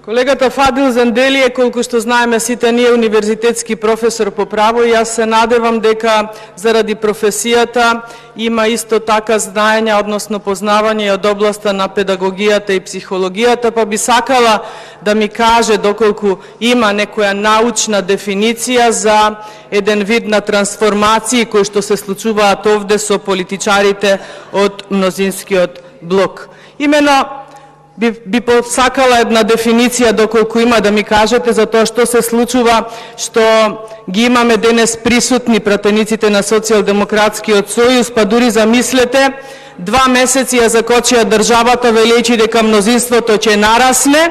Колегата Фадил Зендели е, колку што знаеме сите ние, универзитетски професор по право и јас се надевам дека заради професијата има исто така знаење, односно познавање од областа на педагогијата и психологијата, па би сакала да ми каже доколку има некоја научна дефиниција за еден вид на трансформации кои што се случуваат овде со политичарите од мнозинскиот блок. Имено би посакала една дефиниција доколку има да ми кажете за тоа што се случува, што ги имаме денес присутни пратениците на Социјалдемократскиот сојуз, па дури замислете, 2 месеци ја закочија државата велејќи дека мнозинството ќе нарасне,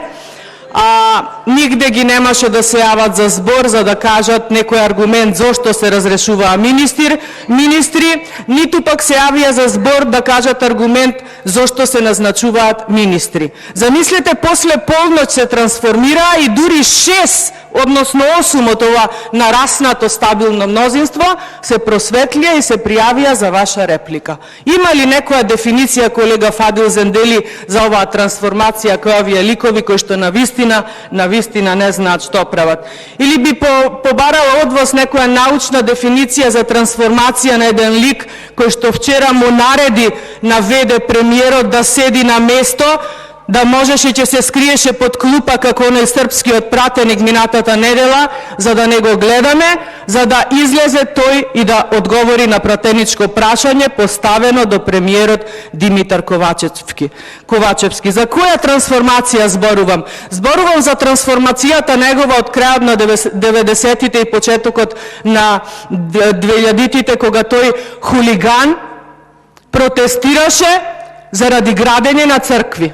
а нигде ги немаше да се јават за збор за да кажат некој аргумент зошто се разрешуваа министри, ниту пак се јавија за збор да кажат аргумент зошто се назначуваат министри. Замислете, после полноќ се трансформираа и дури 6, односно 8 од ова нараснато стабилно мнозинство се просветлија и се пријавија за ваша реплика. Има ли некоја дефиниција, колега Фадил Зендели, за оваа трансформација која овие ликови кои што навистина не знаат што прават? Или би побарала од вас некоја научна дефиниција за трансформација на еден лик кој што вчера му нареди на ВД премиерот да седи на место, да можеше ќе се скриеше под клупа како оној српскиот пратеник минатата недела, за да не го гледаме, за да излезе тој и да одговори на пратеничко прашање поставено до премиерот Димитар Ковачевски. За која трансформација зборувам? Зборувам за трансформацијата негова од крајот на 90-тите и почетокот на 2000-тите, кога тој хулиган протестираше заради градење на цркви.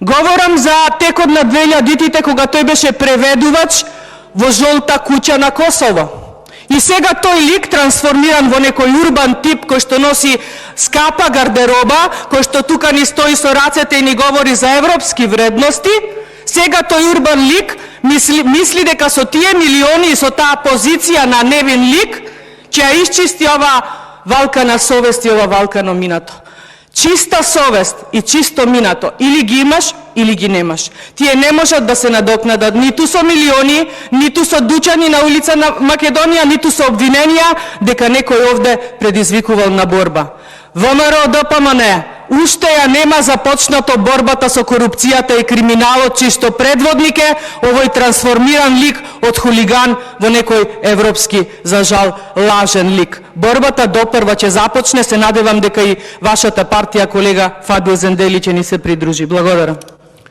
Говорам за текот на 2000-тите, кога тој беше преведувач во жолта куќа на Косово. И сега тој лик, трансформиран во некој урбан тип кој што носи скапа гардероба, кој што тука ни стои со рацете и ни говори за европски вредности, сега тој урбан лик мисли дека со тие милиони и со таа позиција на невин лик ќе ја исчисти ова валка на совест и ова валка на минато. Чиста совест и чисто минато или ги имаш, или ги немаш. Тие не можат да се надокнадат ниту со милиони, ниту со дучани на улица на Македонија, ниту со обвиненија дека некој овде предизвикувал на борба. ВМРО ДПМН уште ја нема започнато борбата со корупцијата и криминалот, чисто предводник е овој трансформиран лик од хулиган во некој европски, за жал, лажен лик. Борбата допрва ќе започне, се надевам дека и вашата партија, колега Фадил Зендели, ќе ни се придружи. Благодарам.